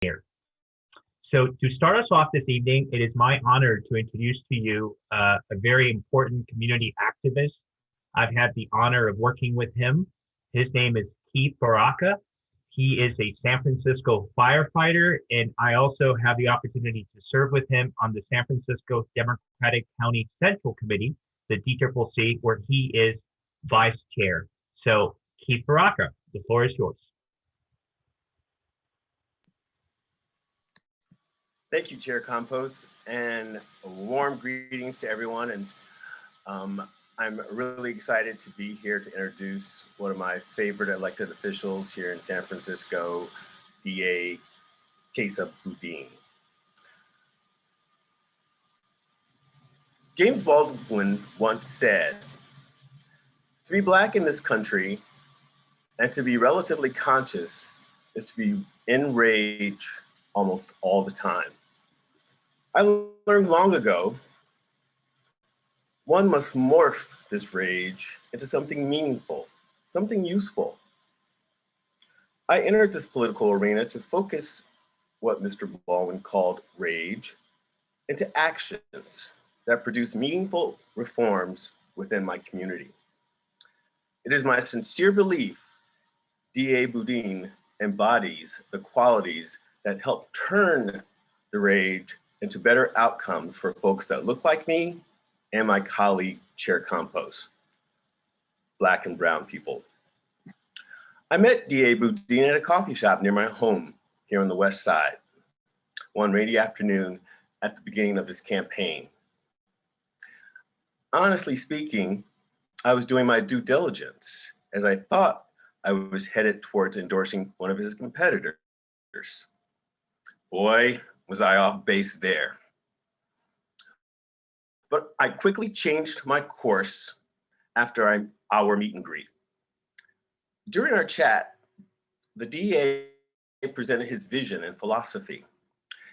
here. So to start us off this evening, it is my honor to introduce to you a very important community activist. I've had the honor of working with him. His name is Keith Baraka. He is a San Francisco firefighter, and I also have the opportunity to serve with him on the San Francisco Democratic County Central Committee, the DCCC, where he is vice chair. So Keith Baraka, the floor is yours. Thank you, Chair Campos, and warm greetings to everyone. And I'm really excited to be here to introduce one of my favorite elected officials here in San Francisco, DA Chesa Boudin. James Baldwin once said, "To be Black in this country and to be relatively conscious is to be enraged almost all the time." I learned long ago, one must morph this rage into something meaningful, something useful. I entered this political arena to focus what Mr. Baldwin called rage into actions that produce meaningful reforms within my community. It is my sincere belief DA Boudin embodies the qualities that help turn the rage into better outcomes for folks that look like me and my colleague, Chair Campos, Black and brown people. I met DA Boudin at a coffee shop near my home here on the West Side one rainy afternoon at the beginning of his campaign. Honestly speaking, I was doing my due diligence as I thought I was headed towards endorsing one of his competitors. Boy, was I off base there. But I quickly changed my course after our meet and greet. During our chat, the DA presented his vision and philosophy.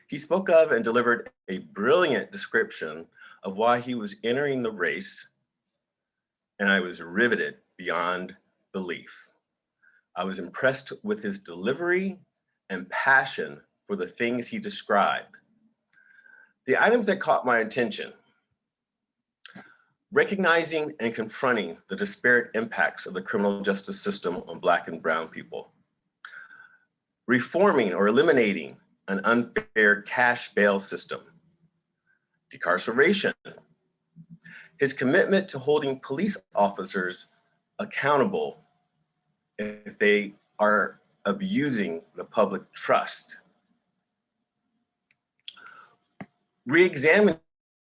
He spoke of and delivered a brilliant description of why he was entering the race, and I was riveted beyond belief. I was impressed with his delivery and passion for the things he described. The items that caught my attention: recognizing and confronting the disparate impacts of the criminal justice system on Black and brown people, reforming or eliminating an unfair cash bail system, decarceration, his commitment to holding police officers accountable if they are abusing the public trust, re-examining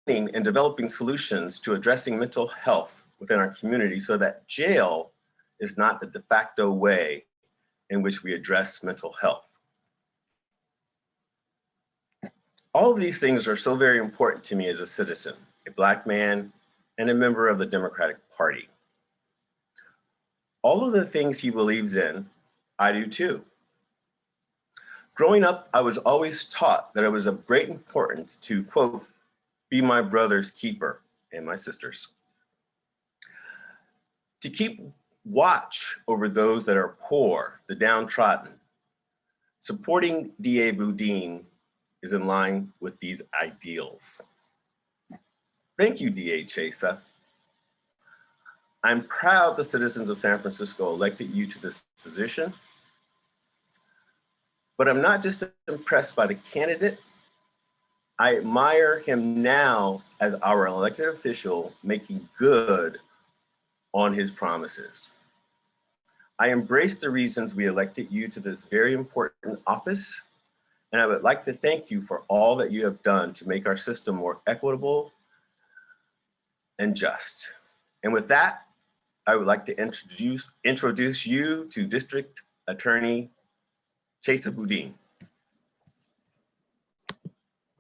and developing solutions to addressing mental health within our community so that jail is not the de facto way in which we address mental health. All of these things are so very important to me as a citizen, a Black man, and a member of the Democratic Party. All of the things he believes in, I do too. Growing up, I was always taught that it was of great importance to, quote, be my brother's keeper and my sister's, to keep watch over those that are poor, the downtrodden. Supporting DA Boudin is in line with these ideals. Thank you, DA Chesa. I'm proud the citizens of San Francisco elected you to this position. But I'm not just impressed by the candidate, I admire him now as our elected official making good on his promises. I embrace the reasons we elected you to this very important office, and I would like to thank you for all that you have done to make our system more equitable and just. And with that, I would like to introduce you to District Attorney Chesa Boudin.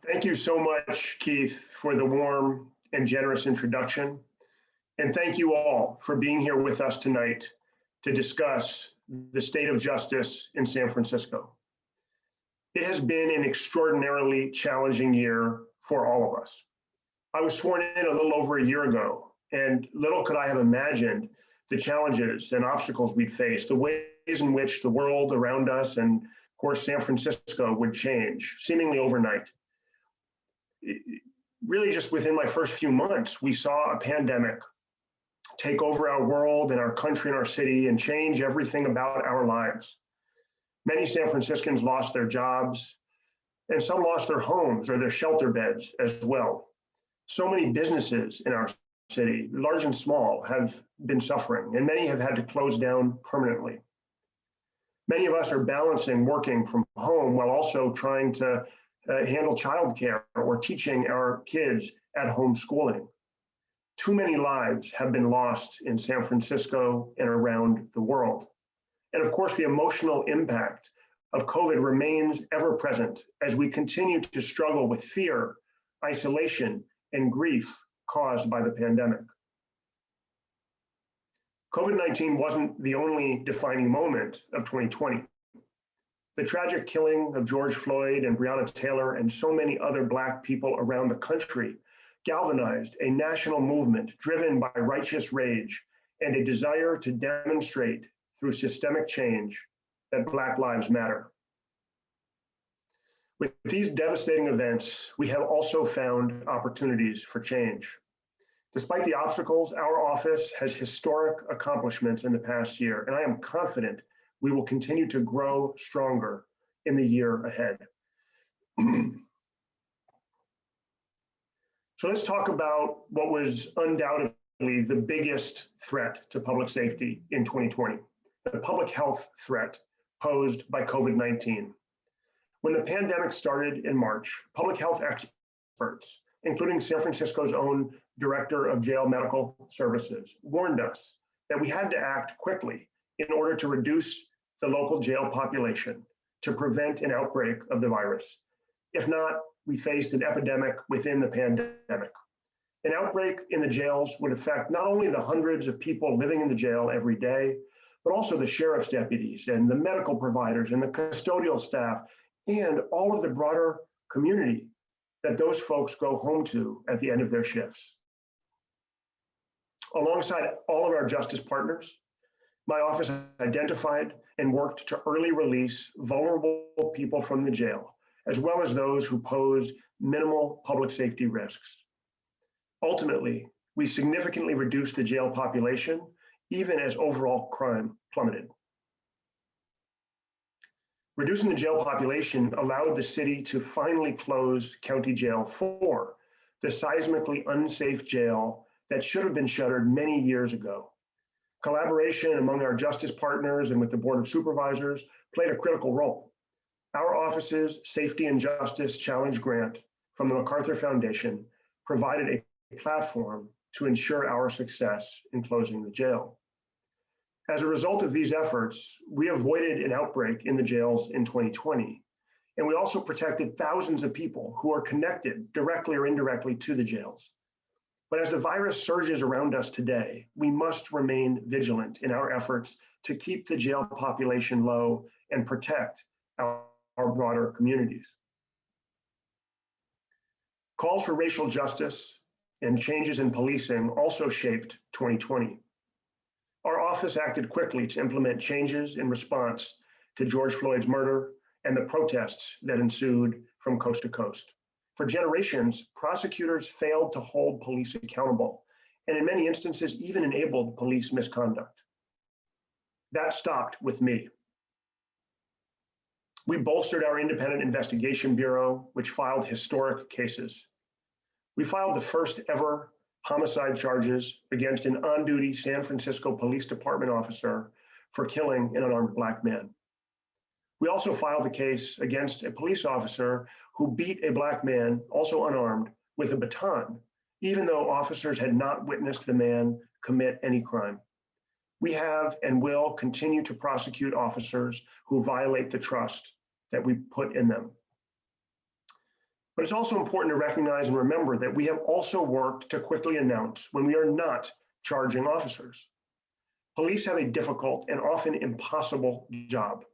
Thank you so much, Keith, for the warm and generous introduction. And thank you all for being here with us tonight to discuss the state of justice in San Francisco. It has been an extraordinarily challenging year for all of us. I was sworn in a little over a year ago, and little could I have imagined the challenges and obstacles we'd face, the ways in which the world around us and course, San Francisco would change seemingly overnight. Really, just within my first few months, we saw a pandemic take over our world and our country and our city and change everything about our lives. Many San Franciscans lost their jobs, and some lost their homes or their shelter beds as well. So many businesses in our city, large and small, have been suffering, and many have had to close down permanently. Many of us are balancing working from home while also trying to handle childcare or teaching our kids at home schooling. Too many lives have been lost in San Francisco and around the world. And of course, the emotional impact of COVID remains ever present as we continue to struggle with fear, isolation, and grief caused by the pandemic. COVID-19 wasn't the only defining moment of 2020. The tragic killing of George Floyd and Breonna Taylor and so many other Black people around the country galvanized a national movement driven by righteous rage and a desire to demonstrate through systemic change that Black lives matter. With these devastating events, we have also found opportunities for change. Despite the obstacles, our office has historic accomplishments in the past year, and I am confident we will continue to grow stronger in the year ahead. So let's talk about what was undoubtedly the biggest threat to public safety in 2020, the public health threat posed by COVID-19. When the pandemic started in March, public health experts, including San Francisco's own Director of Jail Medical Services, warned us that we had to act quickly in order to reduce the local jail population to prevent an outbreak of the virus. If not, we faced an epidemic within the pandemic. An outbreak in the jails would affect not only the hundreds of people living in the jail every day, but also the sheriff's deputies and the medical providers and the custodial staff and all of the broader community that those folks go home to at the end of their shifts. Alongside all of our justice partners, my office identified and worked to early release vulnerable people from the jail, as well as those who posed minimal public safety risks. Ultimately, we significantly reduced the jail population, even as overall crime plummeted. Reducing the jail population allowed the city to finally close County Jail 4, the seismically unsafe jail that should have been shuttered many years ago. Collaboration among our justice partners and with the Board of Supervisors played a critical role. Our office's Safety and Justice Challenge Grant from the MacArthur Foundation provided a platform to ensure our success in closing the jail. As a result of these efforts, we avoided an outbreak in the jails in 2020, and we also protected thousands of people who are connected directly or indirectly to the jails. But as the virus surges around us today, we must remain vigilant in our efforts to keep the jail population low and protect our broader communities. Calls for racial justice and changes in policing also shaped 2020. Our office acted quickly to implement changes in response to George Floyd's murder and the protests that ensued from coast to coast. For generations, prosecutors failed to hold police accountable, and in many instances, even enabled police misconduct. That stopped with me. We bolstered our independent investigation bureau, which filed historic cases. We filed the first ever homicide charges against an on-duty San Francisco Police Department officer for killing an unarmed Black man. We also filed a case against a police officer who beat a Black man, also unarmed, with a baton, even though officers had not witnessed the man commit any crime. We have and will continue to prosecute officers who violate the trust that we put in them. But it's also important to recognize and remember that we have also worked to quickly announce when we are not charging officers. Police have a difficult and often impossible job,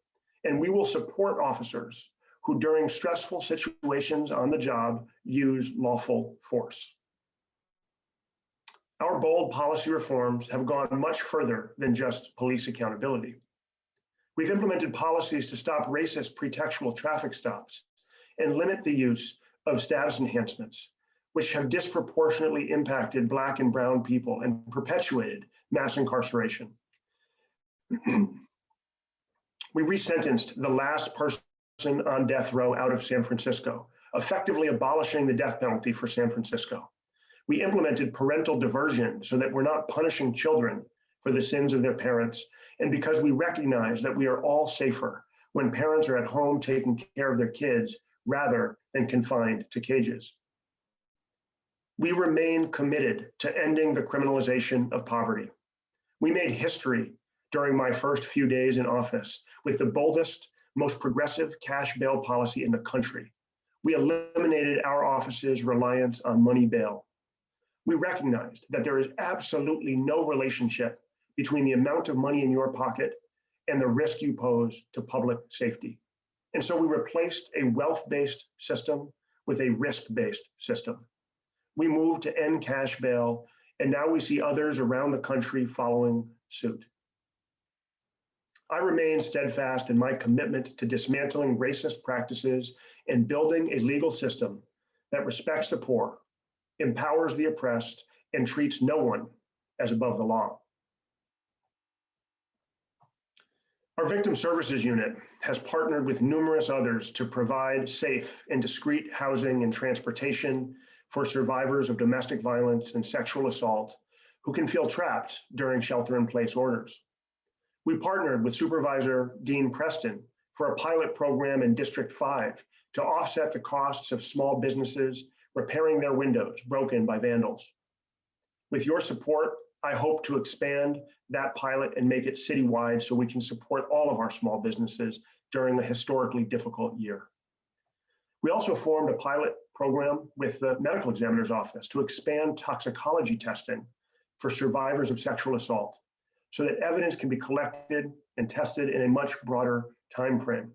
and we will support officers who during stressful situations on the job use lawful force. Our bold policy reforms have gone much further than just police accountability. We've implemented policies to stop racist pretextual traffic stops and limit the use of status enhancements, which have disproportionately impacted Black and brown people and perpetuated mass incarceration. We resentenced the last person on death row out of San Francisco, effectively abolishing the death penalty for San Francisco. We implemented parental diversion so that we're not punishing children for the sins of their parents, and because we recognize that we are all safer when parents are at home taking care of their kids rather than confined to cages. We remain committed to ending the criminalization of poverty. We made history during my first few days in office with the boldest, most progressive cash bail policy in the country. We eliminated our office's reliance on money bail. We recognized that there is absolutely no relationship between the amount of money in your pocket and the risk you pose to public safety. And so we replaced a wealth-based system with a risk-based system. We moved to end cash bail, and now we see others around the country following suit. I remain steadfast in my commitment to dismantling racist practices and building a legal system that respects the poor, empowers the oppressed, and treats no one as above the law. Our Victim Services Unit has partnered with numerous others to provide safe and discreet housing and transportation for survivors of domestic violence and sexual assault who can feel trapped during shelter-in-place orders. We partnered with Supervisor Dean Preston for a pilot program in District 5 to offset the costs of small businesses repairing their windows broken by vandals. With your support, I hope to expand that pilot and make it citywide so we can support all of our small businesses during a historically difficult year. We also formed a pilot program with the Medical Examiner's Office to expand toxicology testing for survivors of sexual assault so that evidence can be collected and tested in a much broader time frame.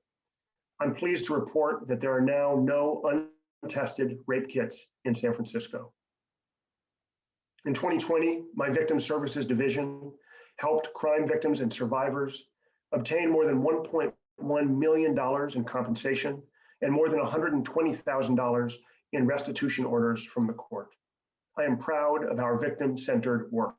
I'm pleased to report that there are now no untested rape kits in San Francisco. In 2020, my Victim Services Division helped crime victims and survivors obtain more than $1.1 million in compensation and more than $120,000 in restitution orders from the court. I am proud of our victim-centered work.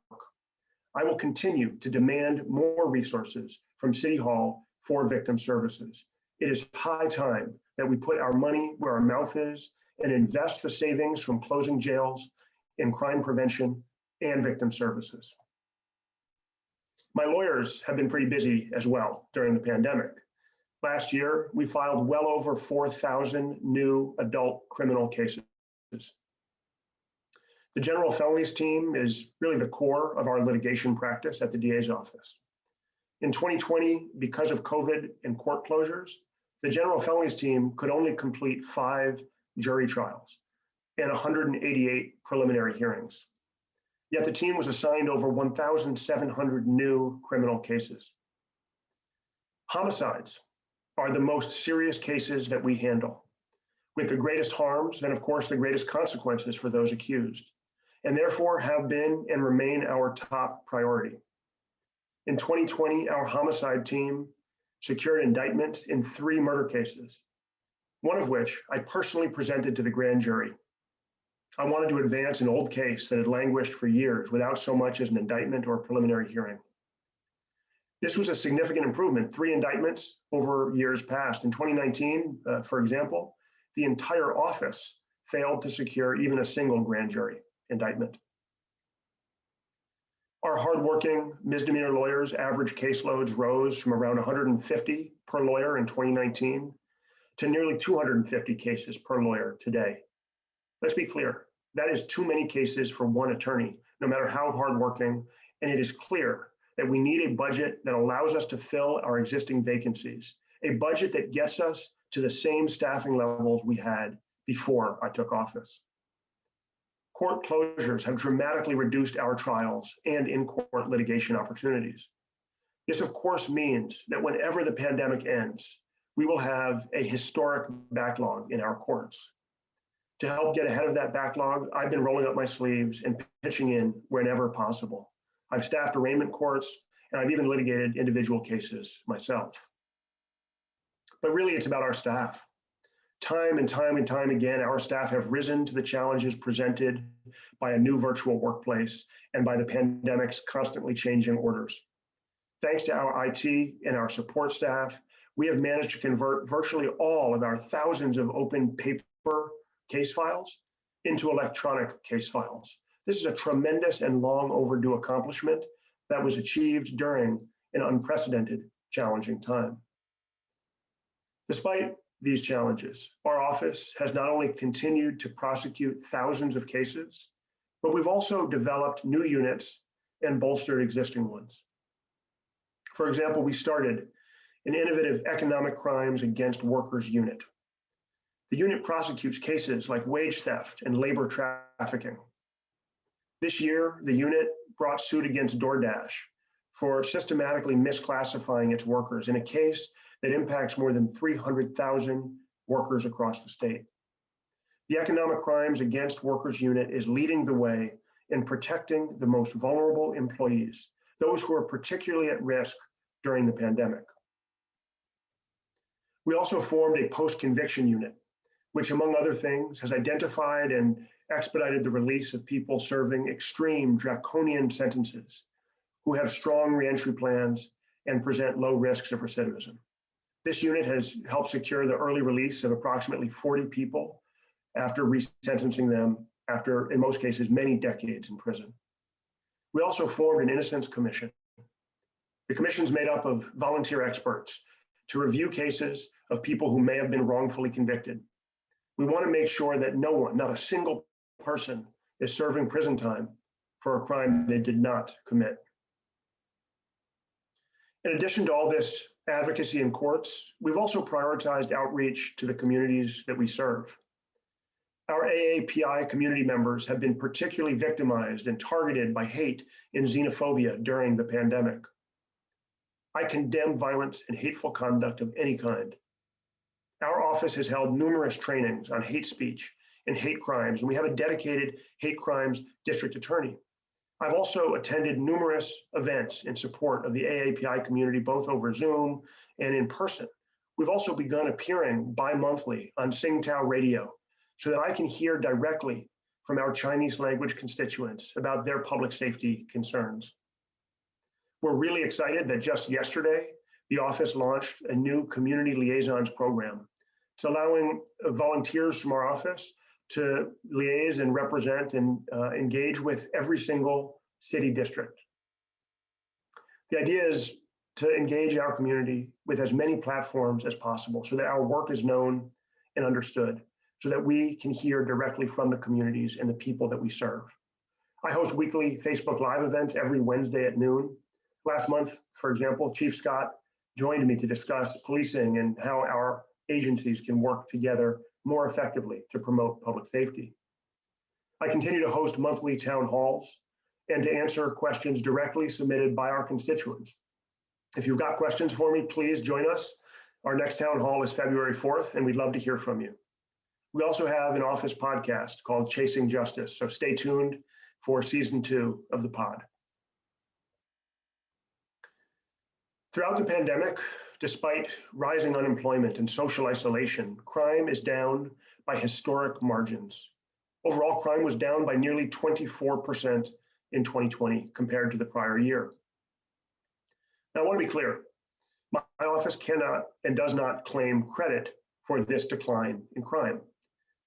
I will continue to demand more resources from City Hall for victim services. It is high time that we put our money where our mouth is and invest the savings from closing jails in crime prevention and victim services. My lawyers have been pretty busy as well during the pandemic. Last year, we filed well over 4,000 new adult criminal cases. The General Felonies team is really the core of our litigation practice at the DA's office. In 2020, because of COVID and court closures, the General Felonies team could only complete 5 jury trials and 188 preliminary hearings. Yet the team was assigned over 1,700 new criminal cases. Homicides are the most serious cases that we handle, with the greatest harms and of course the greatest consequences for those accused, and therefore have been and remain our top priority. In 2020, our homicide team secured indictments in 3 murder cases, one of which I personally presented to the grand jury. I wanted to advance an old case that had languished for years without so much as an indictment or preliminary hearing. This was a significant improvement, 3 indictments over years past. In 2019, for example, the entire office failed to secure even a single grand jury indictment. Our hardworking misdemeanor lawyers' average caseloads rose from around 150 per lawyer in 2019 to nearly 250 cases per lawyer today. Let's be clear, that is too many cases for one attorney, no matter how hardworking, and it is clear that we need a budget that allows us to fill our existing vacancies, a budget that gets us to the same staffing levels we had before I took office. Court closures have dramatically reduced our trials and in-court litigation opportunities. This, of course, means that whenever the pandemic ends, we will have a historic backlog in our courts. To help get ahead of that backlog, I've been rolling up my sleeves and pitching in whenever possible. I've staffed arraignment courts, and I've even litigated individual cases myself. But really, it's about our staff. Time and time and time again, our staff have risen to the challenges presented by a new virtual workplace and by the pandemic's constantly changing orders. Thanks to our IT and our support staff, we have managed to convert virtually all of our thousands of open paper case files into electronic case files. This is a tremendous and long overdue accomplishment that was achieved during an unprecedented, challenging time. Despite these challenges, our office has not only continued to prosecute thousands of cases, but we've also developed new units and bolstered existing ones. For example, we started an innovative economic crimes against workers unit. The unit prosecutes cases like wage theft and labor trafficking. This year, the unit brought suit against DoorDash for systematically misclassifying its workers in a case that impacts more than 300,000 workers across the state. The Economic Crimes Against Workers Unit is leading the way in protecting the most vulnerable employees, those who are particularly at risk during the pandemic. We also formed a post-conviction unit, which, among other things, has identified and expedited the release of people serving extreme draconian sentences who have strong reentry plans and present low risks of recidivism. This unit has helped secure the early release of approximately 40 people after resentencing them after, in most cases, many decades in prison. We also formed an innocence commission. The commission is made up of volunteer experts to review cases of people who may have been wrongfully convicted. We want to make sure that no one, not a single person, is serving prison time for a crime they did not commit. In addition to all this advocacy in courts, we've also prioritized outreach to the communities that we serve. Our AAPI community members have been particularly victimized and targeted by hate and xenophobia during the pandemic. I condemn violence and hateful conduct of any kind. Our office has held numerous trainings on hate speech and hate crimes, and we have a dedicated hate crimes district attorney. I've also attended numerous events in support of the AAPI community, both over Zoom and in person. We've also begun appearing bi-monthly on Tsingtao Radio so that I can hear directly from our Chinese language constituents about their public safety concerns. We're really excited that just yesterday, the office launched a new community liaisons program. It's allowing volunteers from our office to liaise and represent and engage with every single city district. The idea is to engage our community with as many platforms as possible so that our work is known and understood, so that we can hear directly from the communities and the people that we serve. I host weekly Facebook Live events every Wednesday at noon. Last month, for example, Chief Scott joined me to discuss policing and how our agencies can work together more effectively to promote public safety. I continue to host monthly town halls and to answer questions directly submitted by our constituents. If you've got questions for me, please join us. Our next town hall is February 4th, and we'd love to hear from you. We also have an office podcast called Chasing Justice, so stay tuned for season 2 of the pod. Throughout the pandemic, despite rising unemployment and social isolation, crime is down by historic margins. Overall, crime was down by nearly 24% in 2020 compared to the prior year. Now, I want to be clear. My office cannot and does not claim credit for this decline in crime.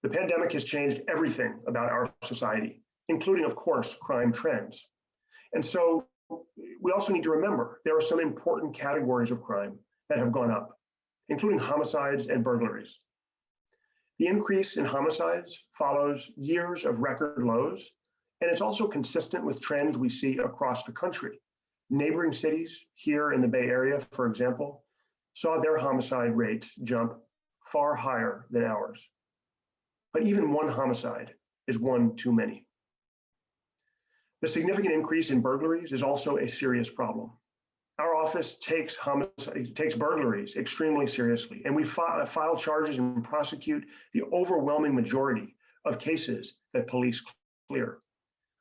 The pandemic has changed everything about our society, including, of course, crime trends. And so we also need to remember there are some important categories of crime that have gone up, including homicides and burglaries. The increase in homicides follows years of record lows, and it's also consistent with trends we see across the country. Neighboring cities here in the Bay Area, for example, saw their homicide rates jump far higher than ours. But even one homicide is one too many. The significant increase in burglaries is also a serious problem. Our office takes burglaries extremely seriously, and we file charges and prosecute the overwhelming majority of cases that police clear.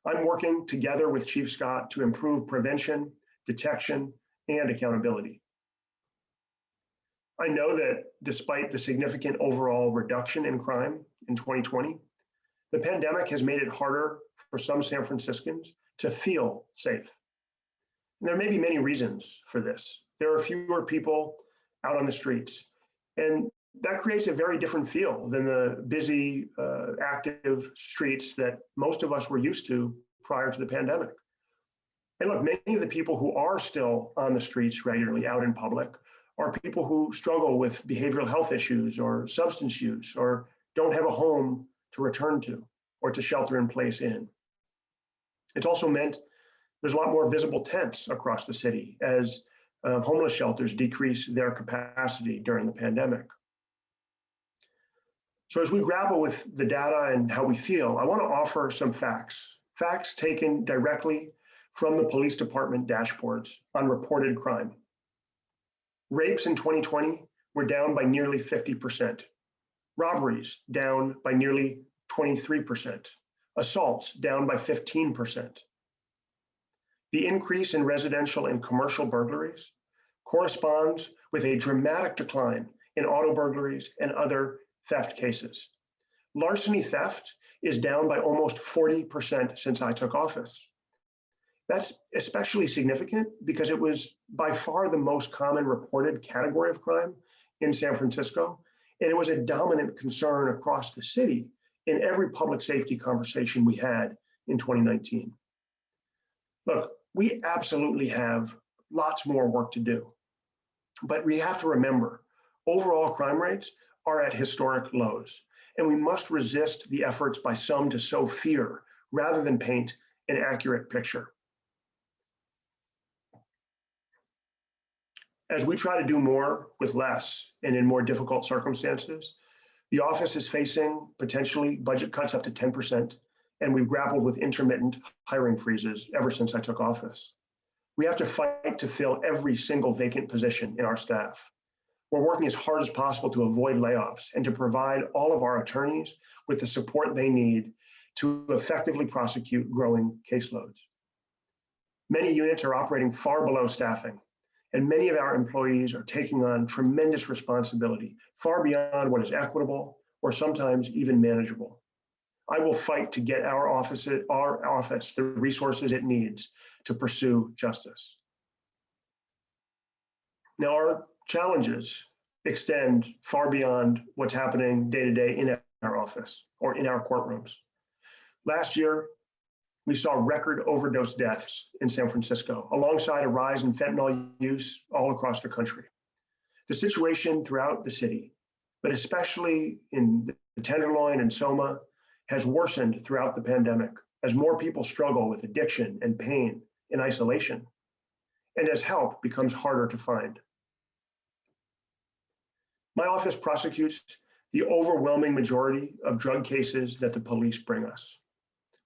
I'm working together with Chief Scott to improve prevention, detection, and accountability. I know that despite the significant overall reduction in crime in 2020, the pandemic has made it harder for some San Franciscans to feel safe. And there may be many reasons for this. There are fewer people out on the streets, and that creates a very different feel than the busy, active streets that most of us were used to prior to the pandemic. And look, many of the people who are still on the streets regularly out in public are people who struggle with behavioral health issues or substance use or don't have a home to return to or to shelter in place in. It's also meant there's a lot more visible tents across the city as homeless shelters decrease their capacity during the pandemic. So as we grapple with the data and how we feel, I want to offer some facts taken directly from the police department dashboards on reported crime. Rapes in 2020 were down by nearly 50%. Robberies down by nearly 23%. Assaults down by 15%. The increase in residential and commercial burglaries corresponds with a dramatic decline in auto burglaries and other theft cases. Larceny theft is down by almost 40% since I took office. That's especially significant because it was by far the most common reported category of crime in San Francisco, and it was a dominant concern across the city in every public safety conversation we had in 2019. Look, we absolutely have lots more work to do, but we have to remember overall crime rates are at historic lows, and we must resist the efforts by some to sow fear rather than paint an accurate picture. As we try to do more with less and in more difficult circumstances, the office is facing potentially budget cuts up to 10%, and we've grappled with intermittent hiring freezes ever since I took office. We have to fight to fill every single vacant position in our staff. We're working as hard as possible to avoid layoffs and to provide all of our attorneys with the support they need to effectively prosecute growing caseloads. Many units are operating far below staffing, and many of our employees are taking on tremendous responsibility, far beyond what is equitable or sometimes even manageable. I will fight to get our office the resources it needs to pursue justice. Now, our challenges extend far beyond what's happening day to day in our office or in our courtrooms. Last year, we saw record overdose deaths in San Francisco, alongside a rise in fentanyl use all across the country. The situation throughout the city, but especially in the Tenderloin and Soma, has worsened throughout the pandemic as more people struggle with addiction and pain in isolation, and as help becomes harder to find. My office prosecutes the overwhelming majority of drug cases that the police bring us.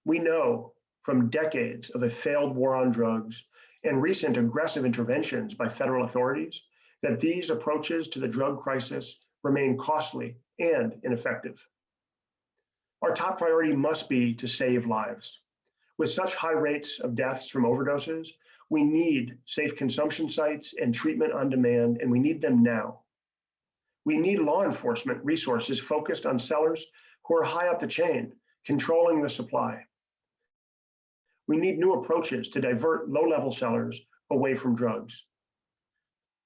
We know from decades of a failed war on drugs and recent aggressive interventions by federal authorities that these approaches to the drug crisis remain costly and ineffective. Our top priority must be to save lives. With such high rates of deaths from overdoses, we need safe consumption sites and treatment on demand, and we need them now. We need law enforcement resources focused on sellers who are high up the chain, controlling the supply. We need new approaches to divert low-level sellers away from drugs.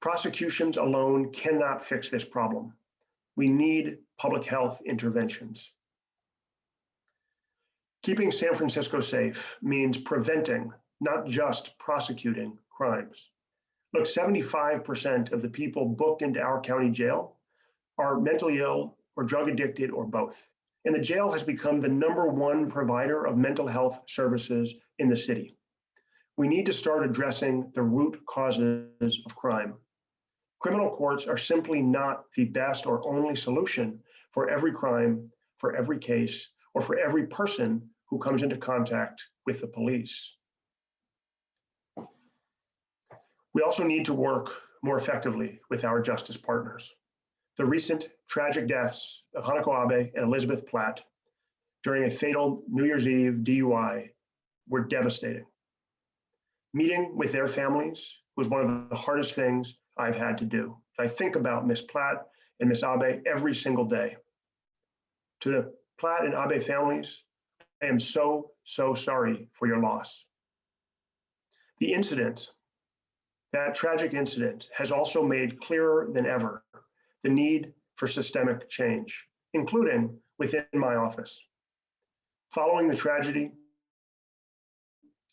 Prosecutions alone cannot fix this problem. We need public health interventions. Keeping San Francisco safe means preventing, not just prosecuting, crimes. Look, 75% of the people booked into our county jail are mentally ill or drug addicted or both. And the jail has become the #1 provider of mental health services in the city. We need to start addressing the root causes of crime. Criminal courts are simply not the best or only solution for every crime, for every case, or for every person who comes into contact with the police. We also need to work more effectively with our justice partners. The recent tragic deaths of Hanako Abe and Elizabeth Platt during a fatal New Year's Eve DUI were devastating. Meeting with their families was one of the hardest things I've had to do. I think about Ms. Platt and Ms. Abe every single day. To the Platt and Abe families, I am so sorry for your loss. The incident, that tragic incident, has also made clearer than ever the need for systemic change, including within my office. Following the tragedy,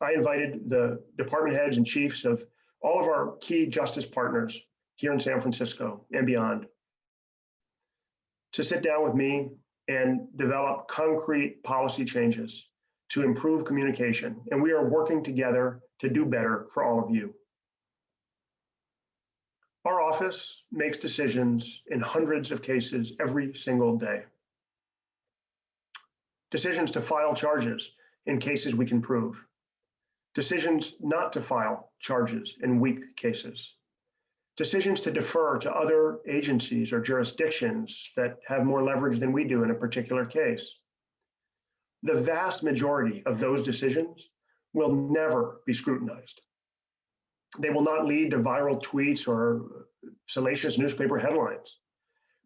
I invited the department heads and chiefs of all of our key justice partners here in San Francisco and beyond to sit down with me and develop concrete policy changes to improve communication. And we are working together to do better for all of you. Our office makes decisions in hundreds of cases every single day. Decisions to file charges in cases we can prove. Decisions not to file charges in weak cases. Decisions to defer to other agencies or jurisdictions that have more leverage than we do in a particular case. The vast majority of those decisions will never be scrutinized. They will not lead to viral tweets or salacious newspaper headlines,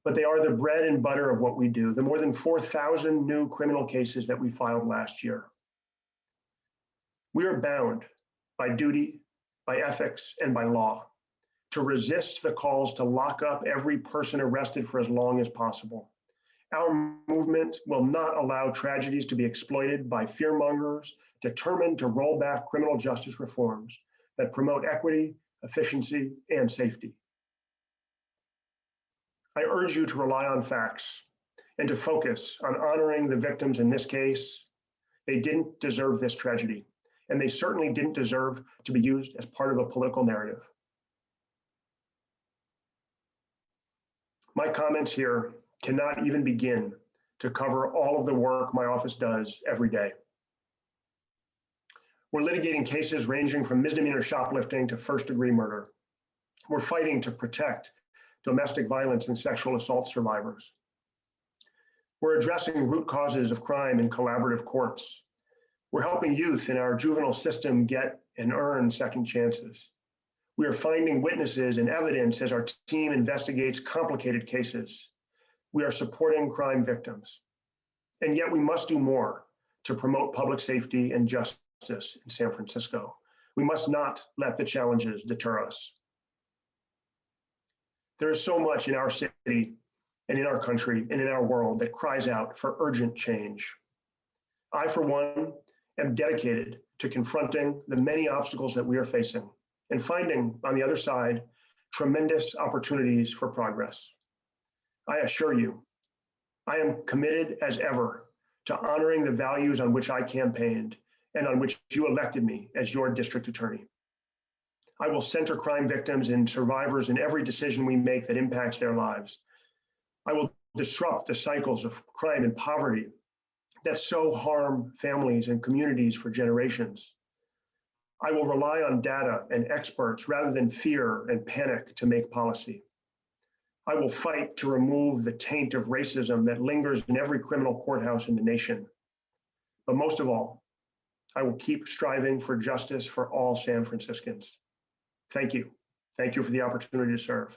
but they are the bread and butter of what we do, the more than 4,000 new criminal cases that we filed last year. We are bound by duty, by ethics, and by law to resist the calls to lock up every person arrested for as long as possible. Our movement will not allow tragedies to be exploited by fearmongers determined to roll back criminal justice reforms that promote equity, efficiency, and safety. I urge you to rely on facts and to focus on honoring the victims in this case. They didn't deserve this tragedy, and they certainly didn't deserve to be used as part of a political narrative. My comments here cannot even begin to cover all of the work my office does every day. We're litigating cases ranging from misdemeanor shoplifting to first-degree murder. We're fighting to protect domestic violence and sexual assault survivors. We're addressing root causes of crime in collaborative courts. We're helping youth in our juvenile system get and earn second chances. We are finding witnesses and evidence as our team investigates complicated cases. We are supporting crime victims. And yet we must do more to promote public safety and justice in San Francisco. We must not let the challenges deter us. There is so much in our city and in our country and in our world that cries out for urgent change. I, for one, am dedicated to confronting the many obstacles that we are facing and finding, on the other side, tremendous opportunities for progress. I assure you, I am committed as ever to honoring the values on which I campaigned and on which you elected me as your district attorney. I will center crime victims and survivors in every decision we make that impacts their lives. I will disrupt the cycles of crime and poverty that so harm families and communities for generations. I will rely on data and experts rather than fear and panic to make policy. I will fight to remove the taint of racism that lingers in every criminal courthouse in the nation. But most of all, I will keep striving for justice for all San Franciscans. Thank you. Thank you for the opportunity to serve.